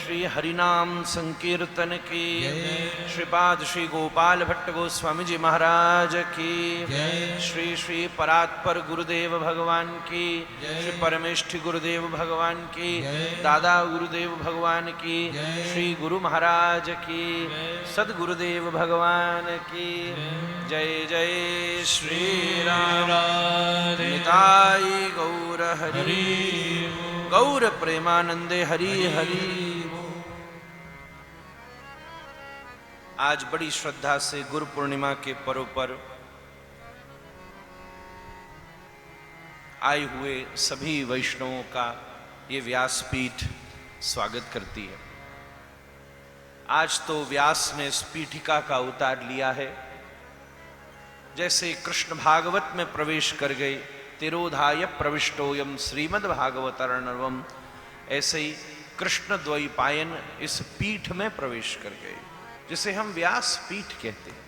श्री हरिनाम संकीर्तन की। श्रीपाद श्री गोपाल भट्ट गोस्वामी जी महाराज की। श्री श्री परात्पर गुरुदेव भगवान की। श्री परमेष्ठि गुरुदेव भगवान की। दादा गुरुदेव भगवान की। श्री गुरु महाराज की। सदगुरुदेव भगवान की जय जय श्री राम। निताई गौर हरि गौर प्रेमानंदे हरि हरि। आज बड़ी श्रद्धा से गुरु पूर्णिमा के पर्व पर आए हुए सभी वैष्णवों का ये व्यासपीठ स्वागत करती है। आज तो व्यास ने इस पीठिका का उतार लिया है। जैसे कृष्ण भागवत में प्रवेश कर गए, तिरोधाय प्रविष्टोयम श्रीमद् भागवतर्णवम, ऐसे ही कृष्ण द्वैपायन इस पीठ में प्रवेश कर गए, जिसे हम व्यास पीठ कहते हैं।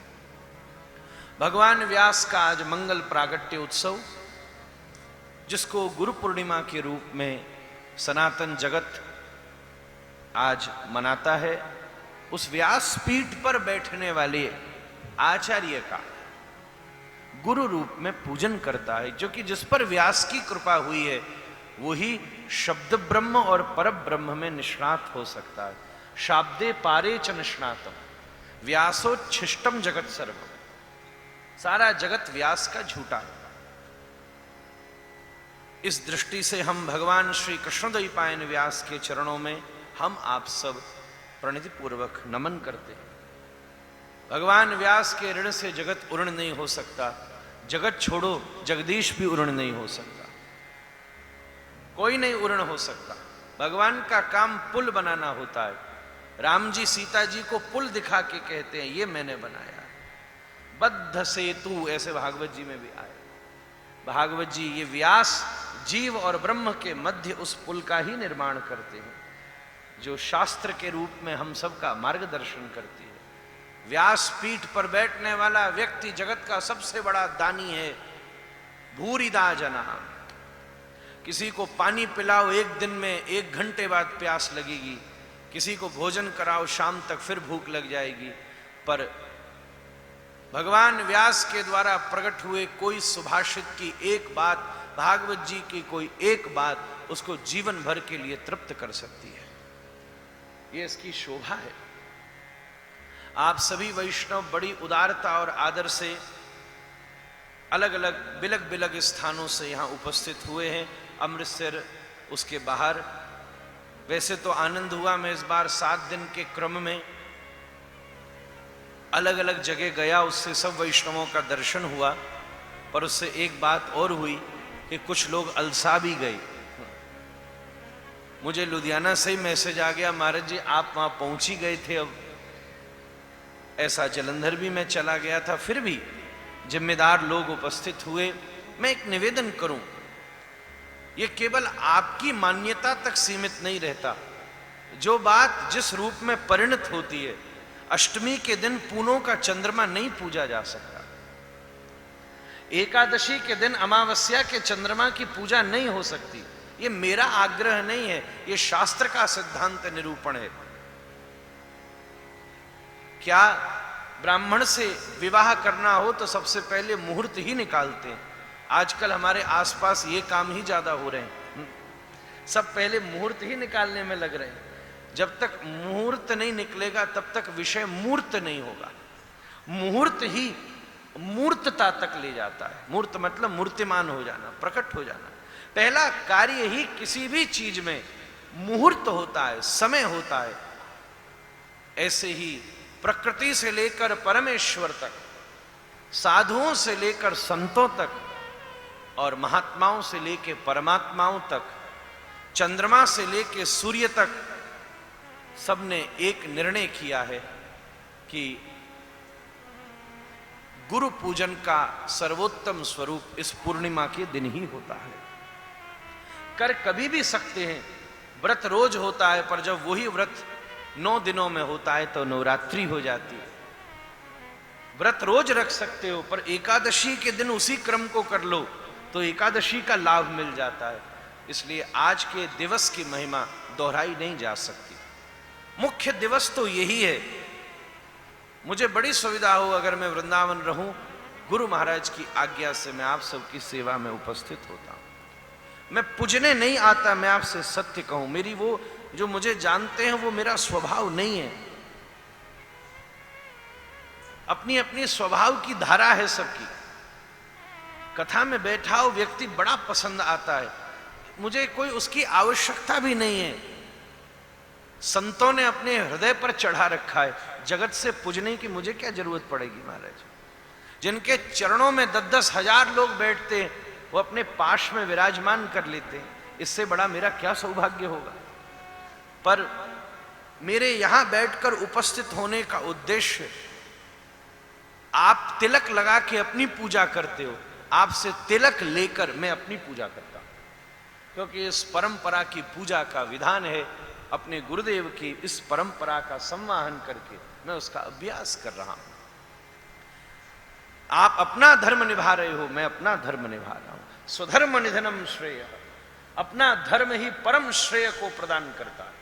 भगवान व्यास का आज मंगल प्रागट्य उत्सव, जिसको गुरु पूर्णिमा के रूप में सनातन जगत आज मनाता है, उस व्यास पीठ पर बैठने वाले आचार्य का गुरु रूप में पूजन करता है, जो कि जिस पर व्यास की कृपा हुई है वही शब्द ब्रह्म और पर ब्रह्म में निष्णात हो सकता है। शाब्दे पारे च निष्णातम व्यासोच्छिष्टम जगत सर्वम। सारा जगत व्यास का झूठा है। इस दृष्टि से हम भगवान श्री कृष्णद्वैपायन व्यास के चरणों में हम आप सब प्रणति पूर्वक नमन करते हैं। भगवान व्यास के ऋण से जगत उर्ण नहीं हो सकता। जगत छोड़ो, जगदीश भी उर्ण नहीं हो सकता। कोई नहीं उर्ण हो सकता। भगवान का काम पुल बनाना होता है। राम जी सीता जी को पुल दिखा के कहते हैं ये मैंने बनाया। बद्ध सेतु, ऐसे भागवत जी में भी आया। भागवत जी ये व्यास जीव और ब्रह्म के मध्य उस पुल का ही निर्माण करते हैं, जो शास्त्र के रूप में हम सबका मार्गदर्शन करती है। व्यास पीठ पर बैठने वाला व्यक्ति जगत का सबसे बड़ा दानी है। भूरिदा जना, किसी को पानी पिलाओ एक दिन में 1 घंटे बाद प्यास लगेगी, किसी को भोजन कराओ शाम तक फिर भूख लग जाएगी, पर भगवान व्यास के द्वारा प्रकट हुए कोई सुभाषित की एक बात, भागवत जी की कोई एक बात उसको जीवन भर के लिए तृप्त कर सकती है। ये इसकी शोभा है। आप सभी वैष्णव बड़ी उदारता और आदर से अलग अलग बिलग बिलग स्थानों से यहाँ उपस्थित हुए हैं। अमृतसर, उसके बाहर। वैसे तो आनंद हुआ, मैं इस बार 7 दिन के क्रम में अलग अलग जगह गया, उससे सब वैष्णवों का दर्शन हुआ। पर उससे एक बात और हुई कि कुछ लोग अलसा भी गए। मुझे लुधियाना से ही मैसेज आ गया, महाराज जी आप वहां पहुंच ही गए थे। अब ऐसा जलंधर भी मैं चला गया था, फिर भी जिम्मेदार लोग उपस्थित हुए। मैं एक निवेदन करूं, यह केवल आपकी मान्यता तक सीमित नहीं रहता। जो बात जिस रूप में परिणत होती है, अष्टमी के दिन पूनों का चंद्रमा नहीं पूजा जा सकता। एकादशी के दिन अमावस्या के चंद्रमा की पूजा नहीं हो सकती। ये मेरा आग्रह नहीं है, ये शास्त्र का सिद्धांत निरूपण है। क्या ब्राह्मण से विवाह करना हो तो सबसे पहले मुहूर्त ही निकालते हैं। आजकल हमारे आसपास ये काम ही ज्यादा हो रहे हैं। सब पहले मुहूर्त ही निकालने में लग रहे हैं। जब तक मुहूर्त नहीं निकलेगा तब तक विषय मूर्त नहीं होगा। मुहूर्त ही मूर्तता तक ले जाता है। मूर्त मतलब मूर्तिमान हो जाना, प्रकट हो जाना। पहला कार्य ही किसी भी चीज में मुहूर्त होता है, समय होता है। ऐसे ही प्रकृति से लेकर परमेश्वर तक, साधुओं से लेकर संतों तक और महात्माओं से लेकर परमात्माओं तक, चंद्रमा से लेकर सूर्य तक, सबने एक निर्णय किया है कि गुरु पूजन का सर्वोत्तम स्वरूप इस पूर्णिमा के दिन ही होता है। कर कभी भी सकते हैं, व्रत रोज होता है, पर जब वही व्रत 9 दिनों में होता है तो नवरात्रि हो जाती है। व्रत रोज रख सकते हो, पर एकादशी के दिन उसी क्रम को कर लो तो एकादशी का लाभ मिल जाता है। इसलिए आज के दिवस की महिमा दोहराई नहीं जा सकती। मुख्य दिवस तो यही है। मुझे बड़ी सुविधा हो अगर मैं वृंदावन रहूं, गुरु महाराज की आज्ञा से मैं आप सबकी सेवा में उपस्थित होता हूं। मैं पूजने नहीं आता, मैं आपसे सत्य कहूं, मेरी वो जो मुझे जानते हैं वो मेरा स्वभाव नहीं है। अपनी अपनी स्वभाव की धारा है सबकी। कथा में बैठा हो व्यक्ति बड़ा पसंद आता है, मुझे कोई उसकी आवश्यकता भी नहीं है। संतों ने अपने हृदय पर चढ़ा रखा है, जगत से पूजने की मुझे क्या जरूरत पड़ेगी महाराज। जिनके चरणों में 10-10 हजार लोग बैठते हैं, वो अपने पाश में विराजमान कर लेते हैं, इससे बड़ा मेरा क्या सौभाग्य होगा। पर मेरे यहां बैठकर उपस्थित होने का उद्देश्य, आप तिलक लगा के अपनी पूजा करते हो, आपसे तिलक लेकर मैं अपनी पूजा करता हूं, क्योंकि इस परंपरा की पूजा का विधान है। अपने गुरुदेव की इस परंपरा का संवाहन करके मैं उसका अभ्यास कर रहा हूं। आप अपना धर्म निभा रहे हो, मैं अपना धर्म निभा रहा हूं। स्वधर्म निधनम श्रेय, अपना धर्म ही परम श्रेय को प्रदान करता है।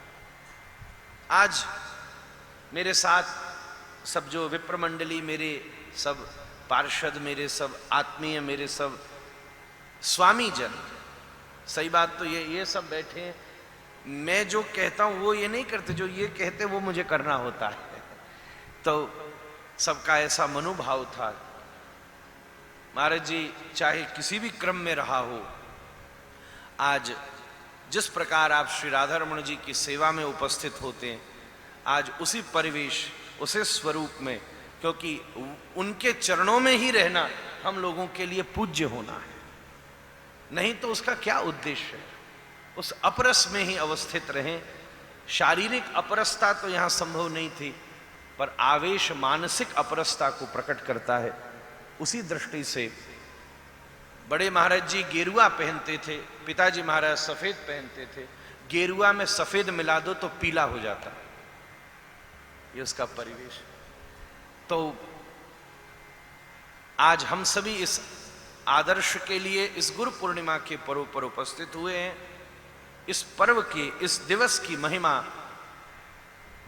आज मेरे साथ सब जो विप्र मंडली, मेरे सब पार्षद, मेरे सब आत्मीय, मेरे सब स्वामी जन, सही बात तो ये सब बैठे हैं। मैं जो कहता हूं वो ये नहीं करते, जो ये कहते वो मुझे करना होता है। तो सबका ऐसा मनोभाव था। महाराज जी चाहे किसी भी क्रम में रहा हो, आज जिस प्रकार आप श्री राधा रमण जी की सेवा में उपस्थित होते हैं, आज उसी परिवेश, उसी स्वरूप में, क्योंकि उनके चरणों में ही रहना हम लोगों के लिए पूज्य होना है, नहीं तो उसका क्या उद्देश्य है। उस अपरस में ही अवस्थित रहें। शारीरिक अपरसता तो यहां संभव नहीं थी, पर आवेश मानसिक अपरसता को प्रकट करता है। उसी दृष्टि से बड़े महाराज जी गेरुआ पहनते थे, पिताजी महाराज सफेद पहनते थे। गेरुआ में सफेद मिला दो तो पीला हो जाता, ये उसका परिवेश। तो आज हम सभी इस आदर्श के लिए इस गुरु पूर्णिमा के पर्व पर उपस्थित हुए हैं। इस पर्व की, इस दिवस की महिमा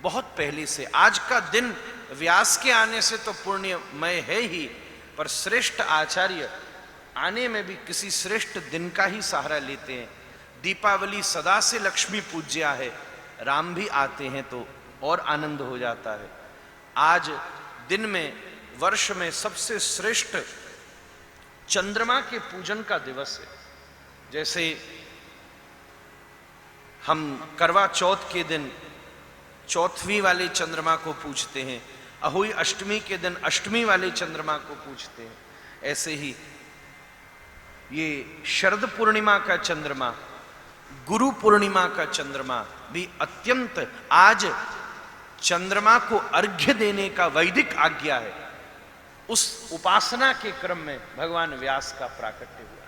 बहुत पहले से, आज का दिन व्यास के आने से तो पुण्यमय है ही, पर श्रेष्ठ आचार्य आने में भी किसी श्रेष्ठ दिन का ही सहारा लेते हैं। दीपावली सदा से लक्ष्मी पूज्या है, राम भी आते हैं तो और आनंद हो जाता है। आज दिन में, वर्ष में सबसे श्रेष्ठ चंद्रमा के पूजन का दिवस है। जैसे हम करवा चौथ के दिन चौथवी वाले चंद्रमा को पूजते हैं, अहोई अष्टमी के दिन अष्टमी वाले चंद्रमा को पूजते हैं, ऐसे ही ये शरद पूर्णिमा का चंद्रमा, गुरु पूर्णिमा का चंद्रमा भी अत्यंत, आज चंद्रमा को अर्घ्य देने का वैदिक आज्ञा है। उस उपासना के क्रम में भगवान व्यास का प्राकट्य हुआ।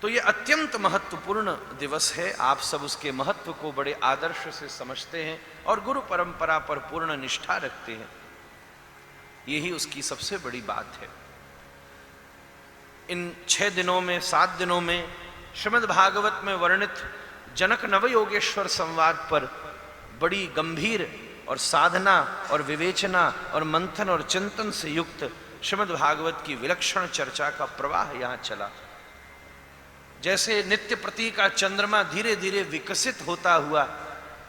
तो ये अत्यंत महत्वपूर्ण दिवस है। आप सब उसके महत्व को बड़े आदर्श से समझते हैं और गुरु परंपरा पर पूर्ण निष्ठा रखते हैं, यही उसकी सबसे बड़ी बात है। इन 6 दिनों में, 7 दिनों में श्रीमद् भागवत में वर्णित जनक नवयोगेश्वर संवाद पर बड़ी गंभीर और साधना और विवेचना और मंथन और चिंतन से युक्त श्रीमद् भागवत की विलक्षण चर्चा का प्रवाह यहां चला। जैसे नित्य प्रति का चंद्रमा धीरे धीरे विकसित होता हुआ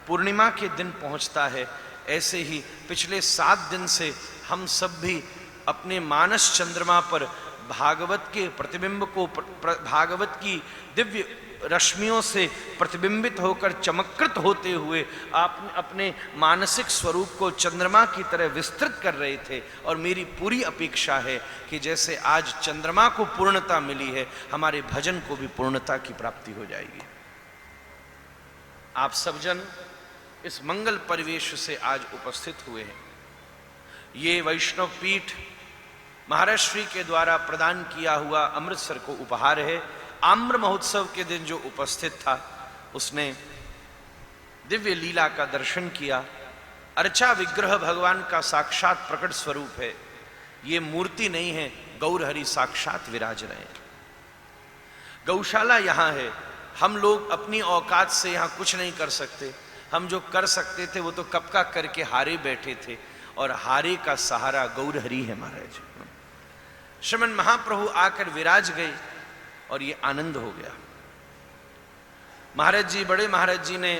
पूर्णिमा के दिन पहुंचता है, ऐसे ही पिछले 7 दिन से हम सब भी अपने मानस चंद्रमा पर भागवत के प्रतिबिंब को, भागवत की दिव्य रश्मियों से प्रतिबिंबित होकर चमत्कृत होते हुए आप अपने मानसिक स्वरूप को चंद्रमा की तरह विस्तृत कर रहे थे। और मेरी पूरी अपेक्षा है कि जैसे आज चंद्रमा को पूर्णता मिली है, हमारे भजन को भी पूर्णता की प्राप्ति हो जाएगी। आप सब जन इस मंगल परिवेश से आज उपस्थित हुए हैं। ये वैष्णव पीठ महाराज श्री के द्वारा प्रदान किया हुआ अमृतसर को उपहार है। आम्र महोत्सव के दिन जो उपस्थित था उसने दिव्य लीला का दर्शन किया। अर्चा विग्रह भगवान का साक्षात प्रकट स्वरूप है, ये मूर्ति नहीं है, गौर हरि साक्षात विराज रहे हैं। गौशाला यहां है, हम लोग अपनी औकात से यहां कुछ नहीं कर सकते, हम जो कर सकते थे वो तो कब का करके हारे बैठे थे, और हारे का सहारा गौर हरि है महाराज। श्रीमन महाप्रभु आकर विराज गए और ये आनंद हो गया। महाराज जी, बड़े महाराज जी ने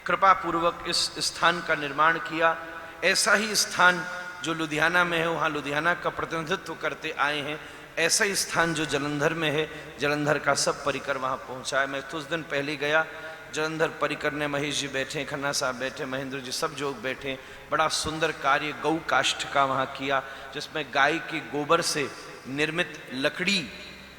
कृपा पूर्वक इस स्थान का निर्माण किया। ऐसा ही स्थान जो लुधियाना में है, वहाँ लुधियाना का प्रतिनिधित्व करते आए हैं। ऐसा ही स्थान जो जलंधर में है, जलंधर का सब परिकर वहाँ पहुँचा है। मैं कुछ दिन पहले गया, जलंधर परिकर ने महेश जी बैठे, खन्ना साहब बैठे, महेंद्र जी, सब लोग बैठे। बड़ा सुंदर कार्य गौ काष्ठ का वहाँ किया, जिसमें गाय के गोबर से निर्मित लकड़ी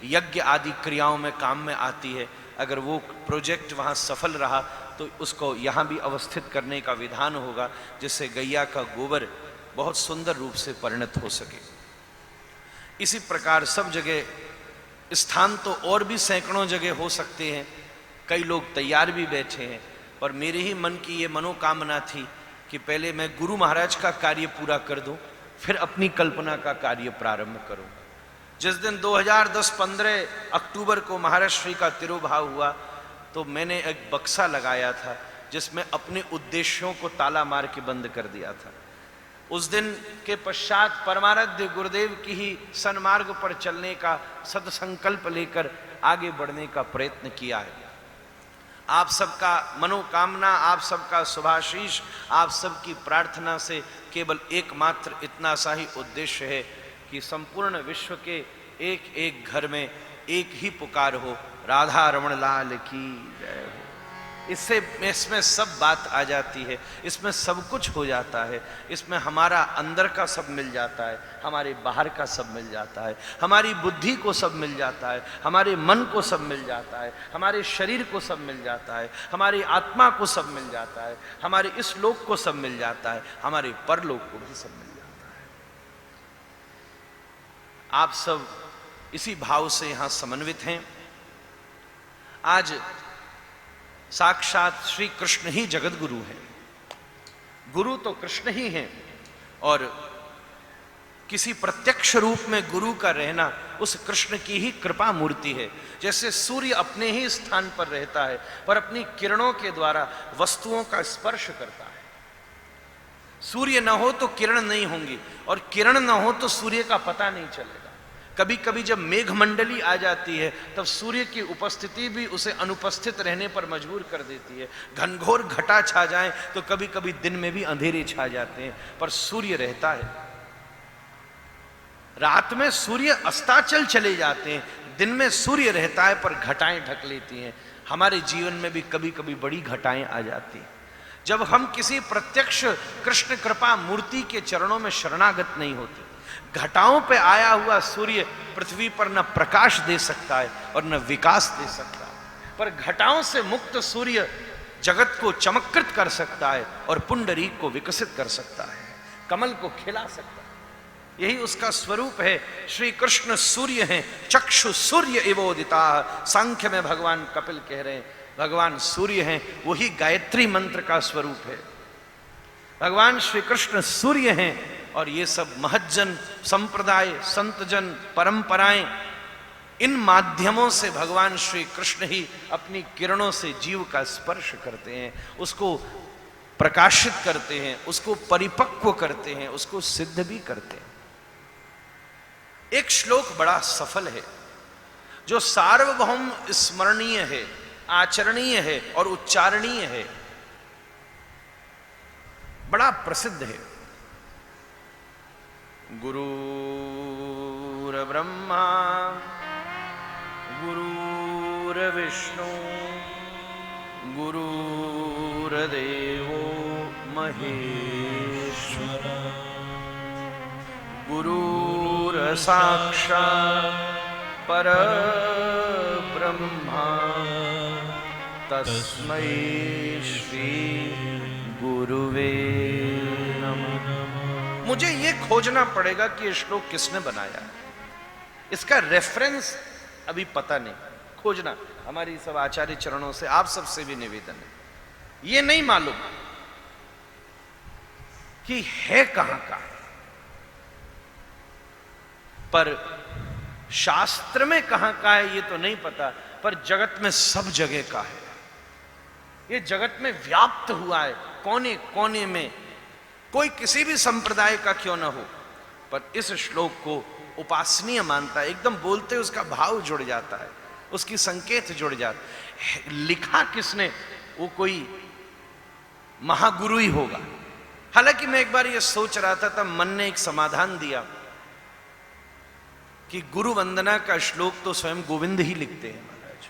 यज्ञ आदि क्रियाओं में काम में आती है। अगर वो प्रोजेक्ट वहाँ सफल रहा तो उसको यहाँ भी अवस्थित करने का विधान होगा, जिससे गैया का गोबर बहुत सुंदर रूप से परिणत हो सके। इसी प्रकार सब जगह स्थान तो और भी सैकड़ों जगह हो सकते हैं, कई लोग तैयार भी बैठे हैं, पर मेरे ही मन की ये मनोकामना थी कि पहले मैं गुरु महाराज का कार्य पूरा कर दूं, फिर अपनी कल्पना का कार्य प्रारंभ करूं। जिस दिन 2010-15 अक्टूबर को महाराज श्री का तिरुभाव हुआ तो मैंने एक बक्सा लगाया था जिसमें अपने उद्देश्यों को ताला मार के बंद कर दिया था। उस दिन के पश्चात परमाराध्य गुरुदेव की ही सन्मार्ग पर चलने का सदसंकल्प लेकर आगे बढ़ने का प्रयत्न किया है। आप सबका मनोकामना, आप सबका शुभाशीष, आप सबकी प्रार्थना से केवल एकमात्र इतना सा ही उद्देश्य है कि संपूर्ण विश्व के एक एक घर में एक ही पुकार हो, राधा रमण लाल की जय हो। इसमें सब बात आ जाती है, इसमें सब कुछ हो जाता है। इसमें हमारा अंदर का सब मिल जाता है, हमारे बाहर का सब मिल जाता है, हमारी बुद्धि को सब मिल जाता है, हमारे मन को सब मिल जाता है, हमारे शरीर को सब मिल जाता है, हमारी आत्मा को सब मिल जाता है, हमारे इस लोक को सब मिल जाता है, हमारे परलोक को भी सब मिल जाता है। आप सब इसी भाव से यहां समन्वित हैं। आज साक्षात श्री कृष्ण ही जगत गुरु हैं। गुरु तो कृष्ण ही हैं, और किसी प्रत्यक्ष रूप में गुरु का रहना उस कृष्ण की ही कृपा मूर्ति है। जैसे सूर्य अपने ही स्थान पर रहता है पर अपनी किरणों के द्वारा वस्तुओं का स्पर्श करता है। सूर्य न हो तो किरण नहीं होंगी, और किरण न हो तो सूर्य का पता नहीं चलेगा। कभी कभी जब मेघ मंडली आ जाती है तब सूर्य की उपस्थिति भी उसे अनुपस्थित रहने पर मजबूर कर देती है। घनघोर घटा छा जाए तो कभी कभी दिन में भी अंधेरे छा जाते हैं, पर सूर्य रहता है। रात में सूर्य अस्ताचल चले जाते हैं, दिन में सूर्य रहता है पर घटाएं ढक लेती हैं। हमारे जीवन में भी कभी कभी बड़ी घटाएं आ जाती हैं। जब हम किसी प्रत्यक्ष कृष्ण कृपा मूर्ति के चरणों में शरणागत नहीं होते। घटाओं पे आया हुआ सूर्य पृथ्वी पर न प्रकाश दे सकता है और न विकास दे सकता है, पर घटाओं से मुक्त सूर्य जगत को चमत्कृत कर सकता है और पुंडरीक को विकसित कर सकता है, कमल को खिला सकता है। यही उसका स्वरूप है। श्री कृष्ण सूर्य हैं, चक्षु सूर्य एवोदिता। सांख्य में भगवान कपिल कह रहे हैं भगवान सूर्य हैं, वही गायत्री मंत्र का स्वरूप है। भगवान श्री कृष्ण सूर्य हैं, और ये सब महज्जन संप्रदाय, संतजन, परंपराएं, इन माध्यमों से भगवान श्री कृष्ण ही अपनी किरणों से जीव का स्पर्श करते हैं, उसको प्रकाशित करते हैं, उसको परिपक्व करते हैं, उसको सिद्ध भी करते हैं। एक श्लोक बड़ा सफल है जो सार्वभौम स्मरणीय है, आचरणीय है और उच्चारणीय है, बड़ा प्रसिद्ध है। गुरुर्ब्रह्मा गुरुर्विष्णु गुरुर्देवो महेश्वर गुरुर्साक्षात् परब्रह्मा तस्मै श्री गुरुवे नमः। मुझे ये खोजना पड़ेगा कि ये श्लोक किसने बनाया है, इसका रेफरेंस अभी पता नहीं, खोजना हमारी सब आचार्य चरणों से, आप सबसे भी निवेदन है। ये नहीं मालूम कि है कहां का, पर शास्त्र में कहां का है ये तो नहीं पता, पर जगत में सब जगह का है। ये जगत में व्याप्त हुआ है, कोने कोने में, कोई किसी भी संप्रदाय का क्यों ना हो, पर इस श्लोक को उपासनीय मानता है। एकदम बोलते उसका भाव जुड़ जाता है, उसकी संकेत जुड़ जाता है। लिखा किसने? वो कोई महागुरु ही होगा। हालांकि मैं एक बार ये सोच रहा था, तब मन ने एक समाधान दिया कि गुरु वंदना का श्लोक तो स्वयं गोविंद ही लिखते हैं महाराज।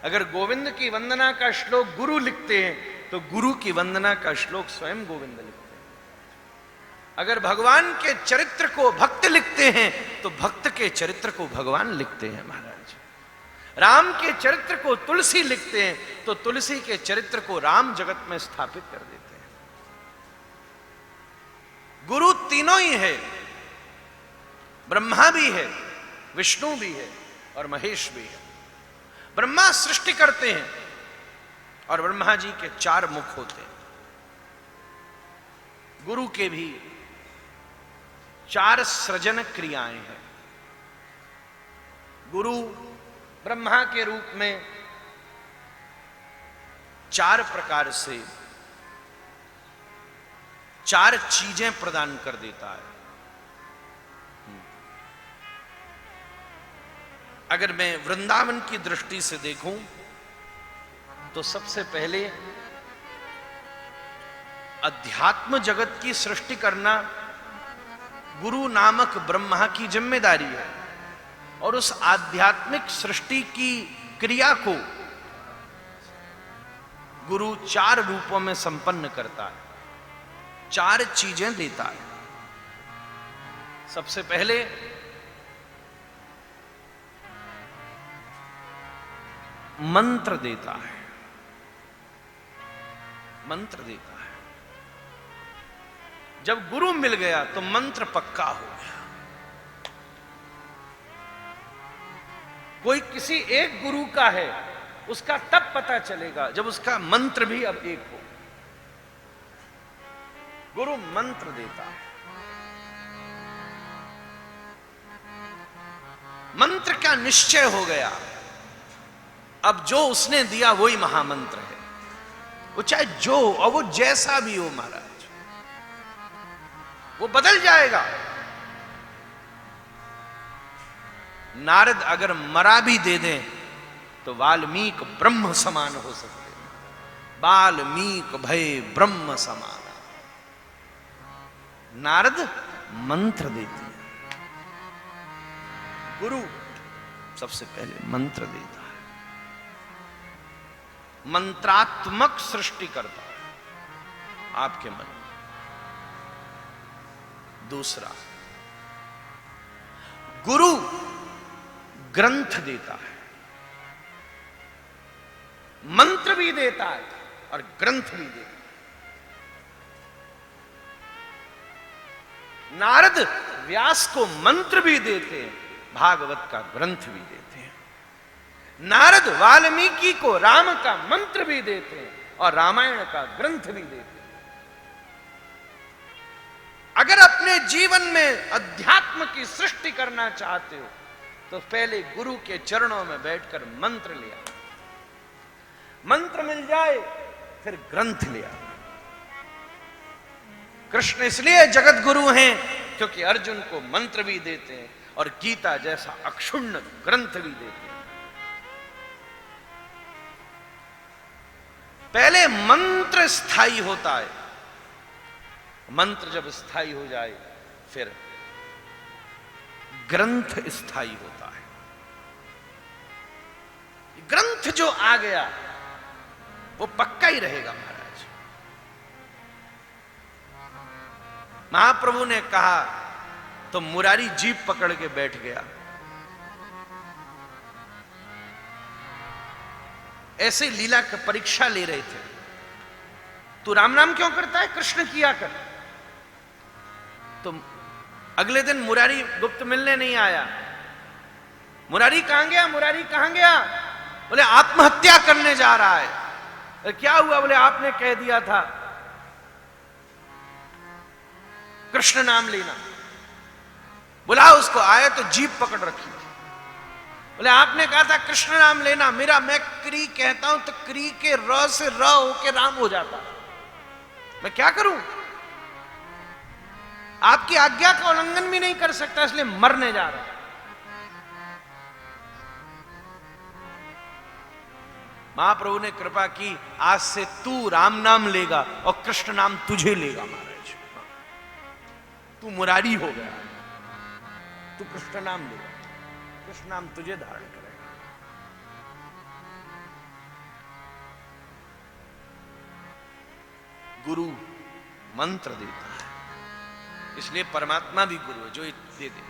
अगर गोविंद की वंदना का श्लोक गुरु लिखते हैं तो गुरु की वंदना का श्लोक स्वयं गोविंद लिखते हैं। अगर भगवान के चरित्र को भक्त लिखते हैं तो भक्त के चरित्र को भगवान लिखते हैं महाराज। राम के चरित्र को तुलसी लिखते हैं तो तुलसी के चरित्र को राम जगत में स्थापित कर देते हैं। गुरु तीनों ही है, ब्रह्मा भी है, विष्णु भी है और महेश भी है। ब्रह्मा सृष्टि करते हैं और ब्रह्मा जी के 4 मुख होते हैं। गुरु के भी 4 सृजन क्रियाएं हैं। गुरु ब्रह्मा के रूप में 4 प्रकार से 4 चीजें प्रदान कर देता है। अगर मैं वृंदावन की दृष्टि से देखूं तो सबसे पहले अध्यात्म जगत की सृष्टि करना गुरु नामक ब्रह्मा की जिम्मेदारी है, और उस आध्यात्मिक सृष्टि की क्रिया को गुरु 4 रूपों में संपन्न करता है, 4 चीजें देता है। सबसे पहले मंत्र देता है, मंत्र देता है। जब गुरु मिल गया तो मंत्र पक्का हो गया। कोई किसी एक गुरु का है, उसका तब पता चलेगा जब उसका मंत्र भी अब एक हो। गुरु मंत्र देता है। मंत्र का निश्चय हो गया, अब जो उसने दिया वही महामंत्र है। वो चाहे जो और वो जैसा भी हो महाराज, वो बदल जाएगा। नारद अगर मरा भी दे दें तो वाल्मीकि ब्रह्म समान हो सकते हैं। वाल्मीकि भय ब्रह्म समान। नारद मंत्र देते हैं, गुरु सबसे पहले मंत्र देता है, मंत्रात्मक सृष्टि करता है आपके मन में। दूसरा, गुरु ग्रंथ देता है, मंत्र भी देता है और ग्रंथ भी देता है। नारद व्यास को मंत्र भी देते हैं, भागवत का ग्रंथ भी देते हैं। नारद वाल्मीकि को राम का मंत्र भी देते हैं और रामायण का ग्रंथ भी देते हैं। अगर अपने जीवन में अध्यात्म की सृष्टि करना चाहते हो तो पहले गुरु के चरणों में बैठकर मंत्र लिया, मंत्र मिल जाए फिर ग्रंथ लिया। कृष्ण इसलिए जगत गुरु हैं क्योंकि अर्जुन को मंत्र भी देते हैं और गीता जैसा अक्षुण्ण ग्रंथ भी देते हैं। पहले मंत्र स्थायी होता है, मंत्र जब स्थायी हो जाए फिर ग्रंथ स्थायी होता है। ग्रंथ जो आ गया वो पक्का ही रहेगा महाराज। महाप्रभु ने कहा तो मुरारी जीप पकड़ के बैठ गया। ऐसे लीला की परीक्षा ले रहे थे, तू राम नाम क्यों करता है, कृष्ण किया कर। तो अगले दिन मुरारी गुप्त मिलने नहीं आया। मुरारी कहां गया, मुरारी कहां गया? बोले आत्महत्या करने जा रहा है। क्या हुआ? बोले आपने कह दिया था कृष्ण नाम लेना। बुला उसको। आया तो जीप पकड़ रखी थी। बोले आपने कहा था कृष्ण नाम लेना, मेरा मैं क्री कहता हूं तो क्री के र से र होके राम हो जाता, मैं क्या करूं? आपकी आज्ञा का उल्लंघन भी नहीं कर सकता, इसलिए मरने जा रहा। महाप्रभु ने कृपा की, आज से तू राम नाम लेगा और कृष्ण नाम तुझे लेगा महाराज। तू मुरारी हो गया, तू कृष्ण नाम लेगा, कृष्ण नाम तुझे धारण करेगा। गुरु मंत्र देता है, इसलिए परमात्मा भी गुरु है जो दे दे।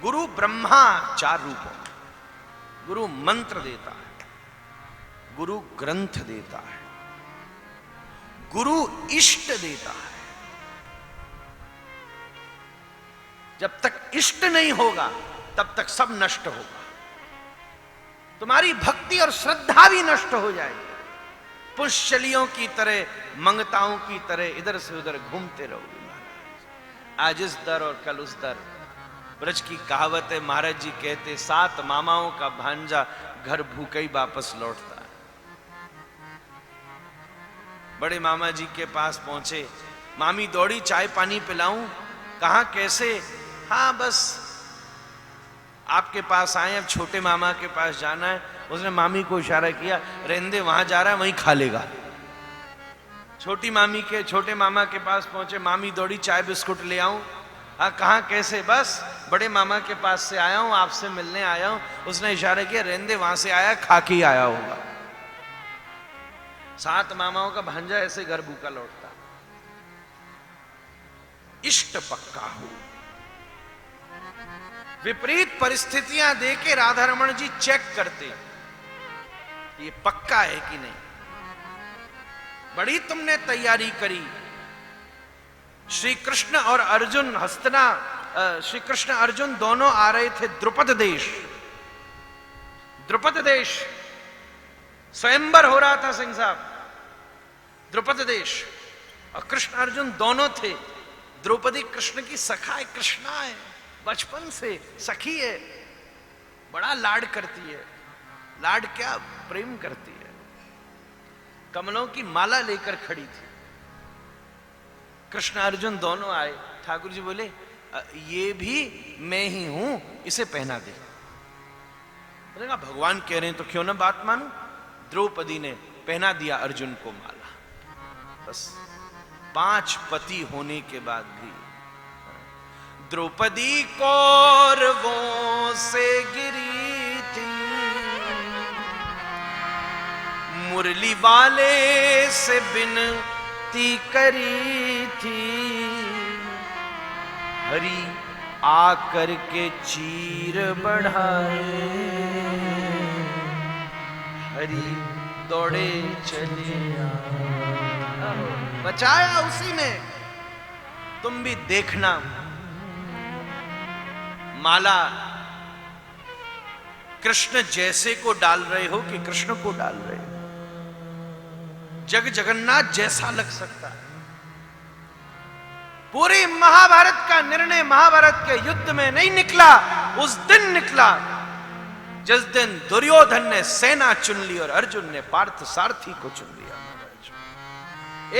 गुरु ब्रह्मा 4 रूपों में, गुरु मंत्र देता है, गुरु ग्रंथ देता है, गुरु इष्ट देता है। जब तक इष्ट नहीं होगा तब तक सब नष्ट होगा, तुम्हारी भक्ति और श्रद्धा भी नष्ट हो जाएगी। पुष्चलियों की तरह, मंगताओं की तरह इधर से उधर घूमते रहोगे महाराज, आज इस दर और कल उस दर। ब्रज की कहावत है, महाराज जी कहते 7 मामाओं का भांजा घर भूखे ही वापस लौटता है। बड़े मामा जी के पास पहुंचे, मामी दौड़ी चाय पानी पिलाऊं, कहां कैसे? हाँ बस आपके पास आए, अब छोटे मामा के पास जाना है। उसने मामी को इशारा किया, रेंदे वहां जा रहा है वहीं खा लेगा। छोटी मामी के छोटे मामा के पास पहुंचे, मामी दौड़ी चाय बिस्कुट ले आऊं। हाँ कहां कैसे? बस बड़े मामा के पास से आया हूं, आपसे मिलने आया हूं। उसने इशारा किया, रेंदे वहां से आया, खा के ही आया होगा। 7 मामाओं का भांजा ऐसे घर भूखा लौटता। इष्ट पक्का हो। विपरीत परिस्थितियां देके राधा रमण जी चेक करते, ये पक्का है कि नहीं। बड़ी तुमने तैयारी करी। श्री कृष्ण और अर्जुन श्री कृष्ण अर्जुन दोनों आ रहे थे द्रुपद देश। द्रुपद देश स्वयंवर हो रहा था सिंह साहब, द्रुपद देश। और कृष्ण अर्जुन दोनों थे। द्रौपदी कृष्ण की सखा है, कृष्णा है, बचपन से सखी है, बड़ा लाड करती है। लाड क्या, प्रेम करती है। कमलों की माला लेकर खड़ी थी। कृष्ण अर्जुन दोनों आए। ठाकुर जी बोले, ये भी मैं ही हूं, इसे पहना दे। बोलेगा भगवान कह रहे हैं तो क्यों ना बात मानूं। द्रौपदी ने पहना दिया अर्जुन को माला। बस 5 पति होने के बाद भी द्रौपदी कौरवों से गिरी थी, मुरली वाले से विनती करी थी। हरि आकर के चीर बढ़ाए, हरि दौड़े चले बचाया उसी ने। तुम भी देखना, माला कृष्ण जैसे को डाल रहे हो कि कृष्ण को डाल रहे हो। जग जगन्नाथ जैसा लग सकता है। पूरी महाभारत का निर्णय महाभारत के युद्ध में नहीं निकला, उस दिन निकला जिस दिन दुर्योधन ने सेना चुन ली और अर्जुन ने पार्थ सारथी को चुन लिया।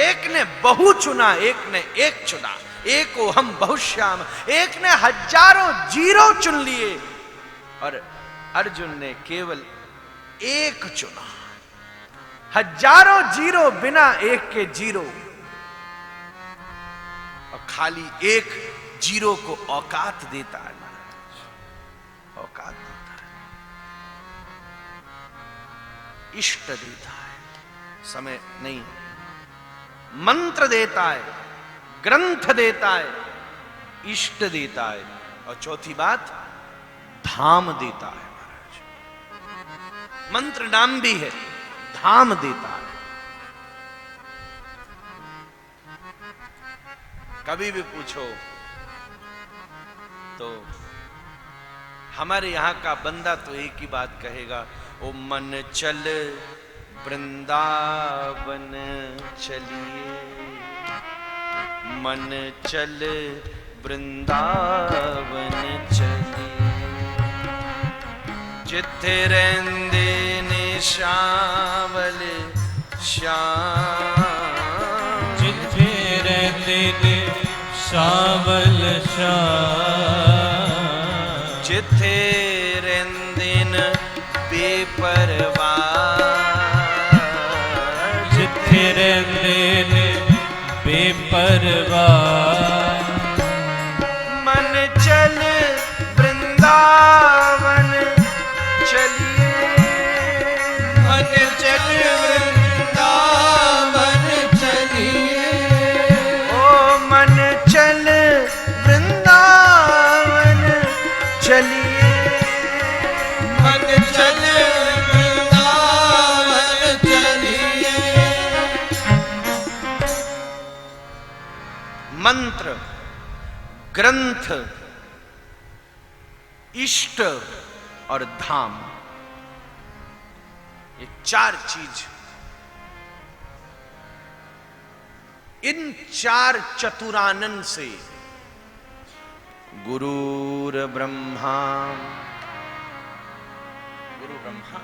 एक ने बहु चुना, एक ने एक चुना। एको हम बहुश्याम, एक ने हजारों जीरो चुन लिए और अर्जुन ने केवल एक चुना। हजारों जीरो बिना एक के जीरो, और खाली एक जीरो को औकात देता है महाराज, औकात देता है, इष्ट देता है, समय नहीं, मंत्र देता है, ग्रंथ देता है, इष्ट देता है, और चौथी बात धाम देता है महाराज। मंत्र नाम भी है, धाम देता है। कभी भी पूछो तो हमारे यहां का बंदा तो एक ही बात कहेगा, ओ मन चल वृंदावन चलिए, मन चल वृंदावन चलिए, जिथे रहंदे ने श्यावल श्याम, जिथे रहंदे ने श्यावल श्याम, जिथे रहंदे न बेपरवाह, जिथे रहंदे ने बेपरवाह, मन चल वृंदावन चलिए, मन चल वृंदावन चलिए, ओ मन चल वृंदावन चलिए, मन चल वृंदावन चलिए। मंत्र, ग्रंथ, इष्ट और धाम, ये चार चीज, इन चार चतुरानन से गुरुर ब्रह्मा, गुरु ब्रह्मा,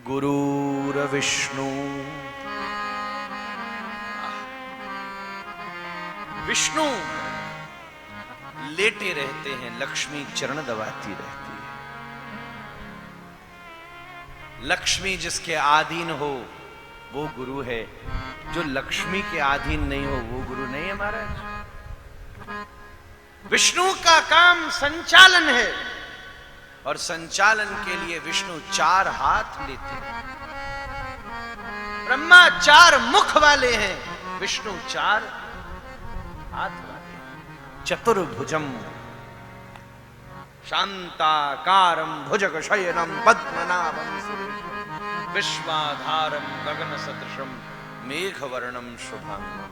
गुरुर विष्णु, विष्णु लेटे रहते हैं, लक्ष्मी चरण दबाती रहती है। लक्ष्मी जिसके अधीन हो वो गुरु है, जो लक्ष्मी के अधीन नहीं हो वो गुरु नहीं है महाराज। विष्णु का काम संचालन है और संचालन के लिए विष्णु चार हाथ लेते हैं। ब्रह्मा चार मुख वाले हैं, विष्णु चार हाथ वाले, चतुर्भुजम शांताकारं भुजगशयनं पद्मनाभं विश्वाधारं गगन सदृशं मेघवर्णं शुभांगं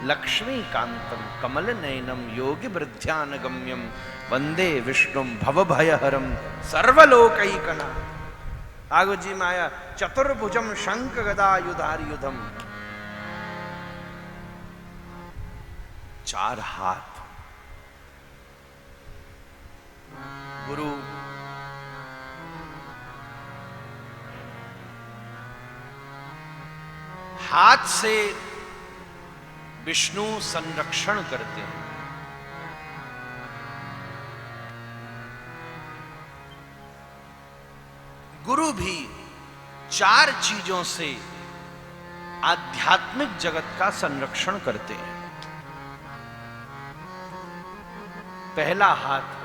लक्ष्मीकांतं कमलनयनं योगी वृद्ध्यानगम्यं वंदे विष्णुं भवभयहरं सर्वलोकैकनाथं। आगो जी माया चतुर्भुजम शंख गदायुधारयुधम, चार हाथ। गुरु हाथ से विष्णु संरक्षण करते हैं, गुरु भी चार चीजों से आध्यात्मिक जगत का संरक्षण करते हैं। पहला हाथ है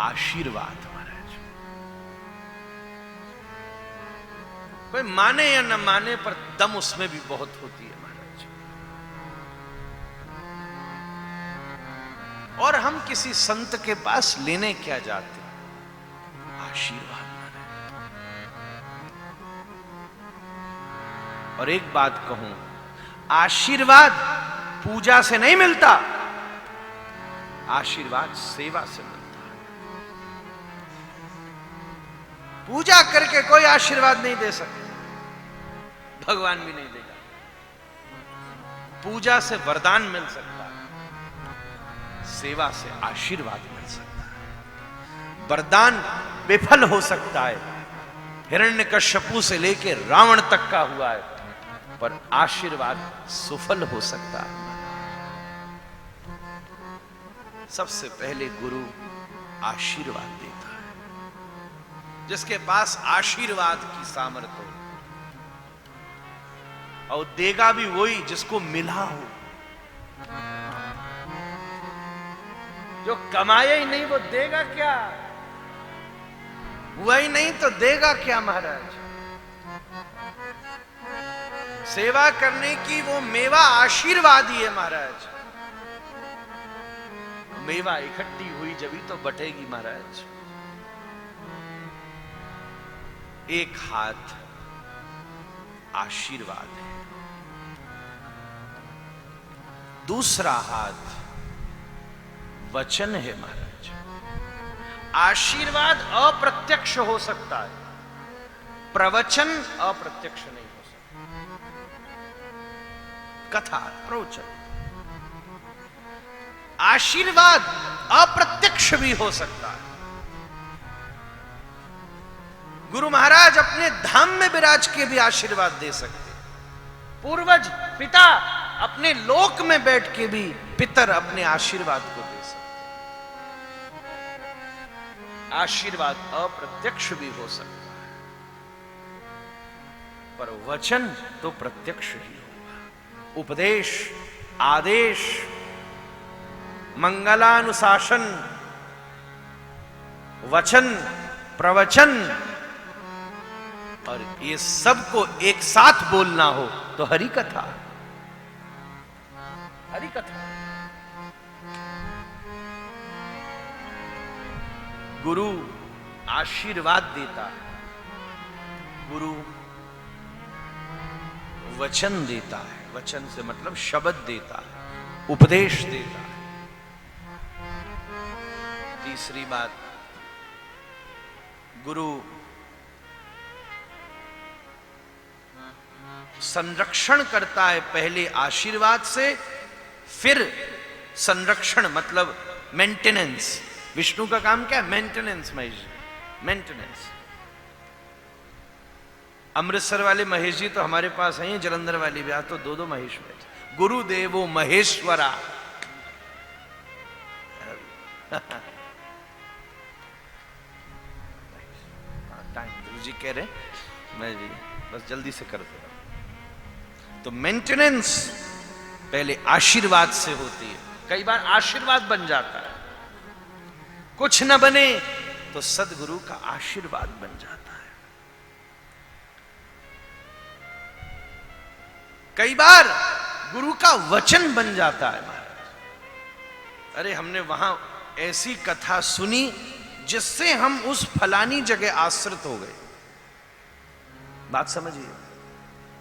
आशीर्वाद महाराज। कोई माने या न माने पर दम उसमें भी बहुत होती है महाराज। और हम किसी संत के पास लेने क्या जाते, आशीर्वाद महाराज। और एक बात कहूं, आशीर्वाद पूजा से नहीं मिलता, आशीर्वाद सेवा से मिलता है। पूजा करके कोई आशीर्वाद नहीं दे सकता, भगवान भी नहीं देगा। पूजा से वरदान मिल सकता है, सेवा से आशीर्वाद मिल सकता है। वरदान विफल हो सकता है, हिरण्यकश्यपु से लेकर रावण तक का हुआ है, पर आशीर्वाद सफल हो सकता है। सबसे पहले गुरु आशीर्वाद देता है। जिसके पास आशीर्वाद की सामर्थ्य हो, और देगा भी वही जिसको मिला हो। जो कमाया ही नहीं वो देगा क्या, हुआ ही नहीं तो देगा क्या महाराज। सेवा करने की वो मेवा आशीर्वाद ही है महाराज। मेवा इकट्ठी हुई जब तो बटेगी महाराज। एक हाथ आशीर्वाद है, दूसरा हाथ वचन है महाराज। आशीर्वाद अप्रत्यक्ष हो सकता है, प्रवचन अप्रत्यक्ष नहीं हो सकता। कथा, प्रवचन आशीर्वाद अप्रत्यक्ष भी हो सकता है। गुरु महाराज अपने धाम में विराज के भी आशीर्वाद दे सकते, पूर्वज पिता अपने लोक में बैठ के भी पितर अपने आशीर्वाद को दे सकते। आशीर्वाद अप्रत्यक्ष भी हो सकता है, पर वचन तो प्रत्यक्ष ही होगा। उपदेश, आदेश, मंगलानुशासन, वचन, प्रवचन, और ये सबको एक साथ बोलना हो तो हरि कथा। हरि कथा। गुरु आशीर्वाद देता है, गुरु वचन देता है, वचन से मतलब शब्द देता है, उपदेश देता है। तीसरी बात, गुरु संरक्षण करता है, पहले आशीर्वाद से, फिर संरक्षण मतलब मेंटेनेंस। विष्णु का काम क्या है? मेंटेनेंस। महेश जी, मेंटेनेंस। अमृतसर वाले महेश जी तो हमारे पास हैं, जलंधर वाली भी, आज तो दो दो महेश बैठे। गुरुदेवो महेश्वरा। गुरु जी कह रहे मैं भी बस जल्दी से कर दे। तो मेंटेनेंस पहले आशीर्वाद से होती है। कई बार आशीर्वाद बन जाता है, कुछ न बने तो सदगुरु का आशीर्वाद बन जाता है। कई बार गुरु का वचन बन जाता है। महाराज, अरे हमने वहां ऐसी कथा सुनी जिससे हम उस फलानी जगह आश्रित हो गए। बात समझिए,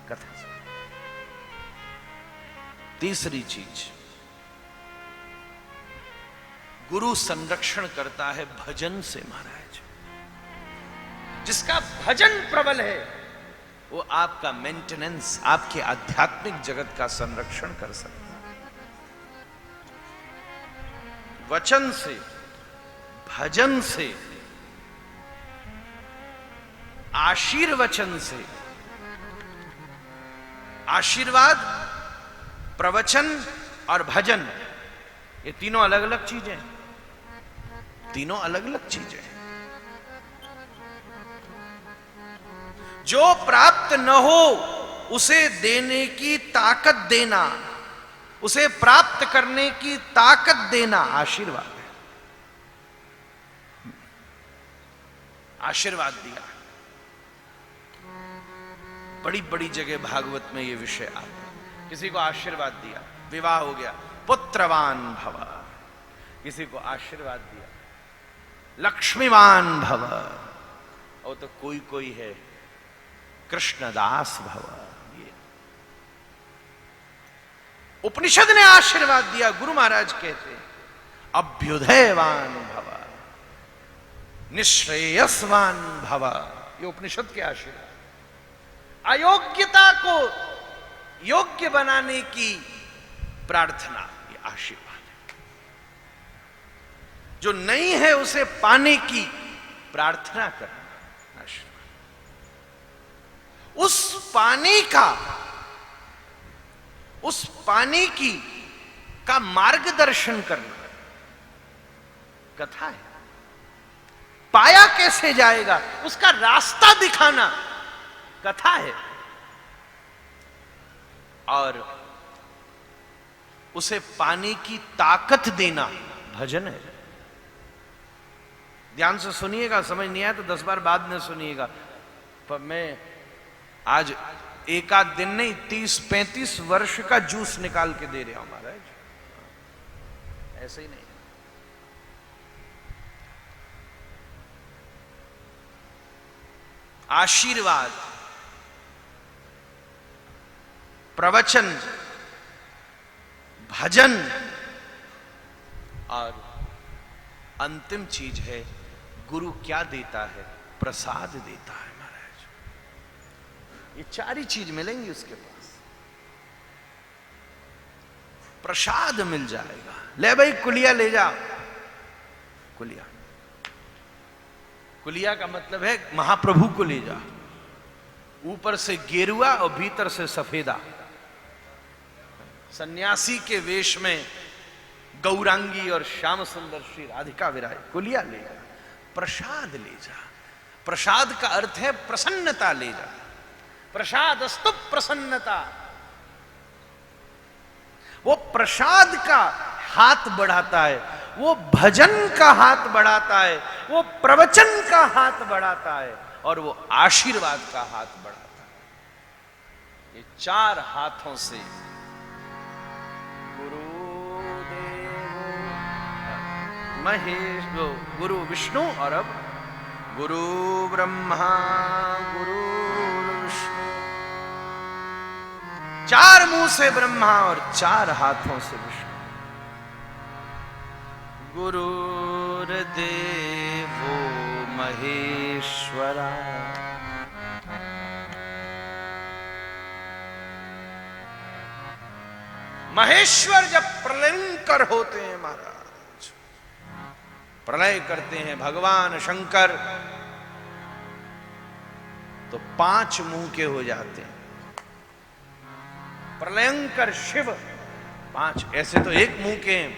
कथा। तीसरी चीज, गुरु संरक्षण करता है भजन से। महाराज, जिसका भजन प्रबल है वो आपका मेंटेनेंस, आपके आध्यात्मिक जगत का संरक्षण कर सकता है। वचन से, भजन से, आशीर्वचन से। आशीर्वाद, प्रवचन और भजन, ये तीनों अलग अलग चीजें, तीनों अलग अलग चीजें। जो प्राप्त न हो उसे देने की ताकत देना, उसे प्राप्त करने की ताकत देना आशीर्वाद है। आशीर्वाद दिया। बड़ी बड़ी जगह भागवत में ये विषय आता है। किसी को आशीर्वाद दिया, विवाह हो गया, पुत्रवान भव। किसी को आशीर्वाद दिया, लक्ष्मीवान भव। और तो कोई कोई है कृष्णदास भव। ये उपनिषद ने आशीर्वाद दिया। गुरु महाराज कहते अभ्युदयवान भव, निश्रेयसवान भव। ये उपनिषद के आशीर्वाद। अयोग्यता को योग्य बनाने की प्रार्थना, ये आशीर्वाद है। जो नहीं है उसे पाने की प्रार्थना करना आशीर्वाद। उस पाने की का मार्गदर्शन करना कथा है। पाया कैसे जाएगा उसका रास्ता दिखाना कथा है। और उसे पाने की ताकत देना भजन है। ध्यान से सुनिएगा, समझ नहीं आया तो 10 बार बाद में सुनिएगा। पर मैं आज एक आध दिन नहीं 30-35 वर्ष का जूस निकाल के दे रहा हूं महाराज, ऐसे ही नहीं। आशीर्वाद, प्रवचन, भजन और अंतिम चीज है गुरु क्या देता है? प्रसाद देता है महाराज। ये चार ही चीज मिलेंगी उसके पास। प्रसाद मिल जाएगा। ले भाई कुलिया ले जा। कुलिया, कुलिया का मतलब है महाप्रभु को ले जा। ऊपर से गेरुआ और भीतर से सफेदा, सन्यासी के वेश में गौरांगी और श्याम सुंदर श्री राधिका विराज। कुलिया ले जा, प्रसाद ले जा। प्रसाद का अर्थ है प्रसन्नता ले जा। प्रसादस्तु प्रसन्नता। वो प्रसाद का हाथ बढ़ाता है, वो भजन का हाथ बढ़ाता है, वो प्रवचन का हाथ बढ़ाता है और वो आशीर्वाद का हाथ बढ़ाता है। ये चार हाथों से महेश, गुरु विष्णु और अब गुरु ब्रह्मा गुरु विष्णु। चार मुंह से ब्रह्मा और चार हाथों से विष्णु। गुरुर्देवो महेश्वरा। महेश्वर जब प्रलयंकर होते हैं महाराज, प्रलय करते हैं भगवान शंकर, तो 5 मुंह के हो जाते हैं। प्रलयंकर शिव 5, ऐसे तो एक मुंह के हैं,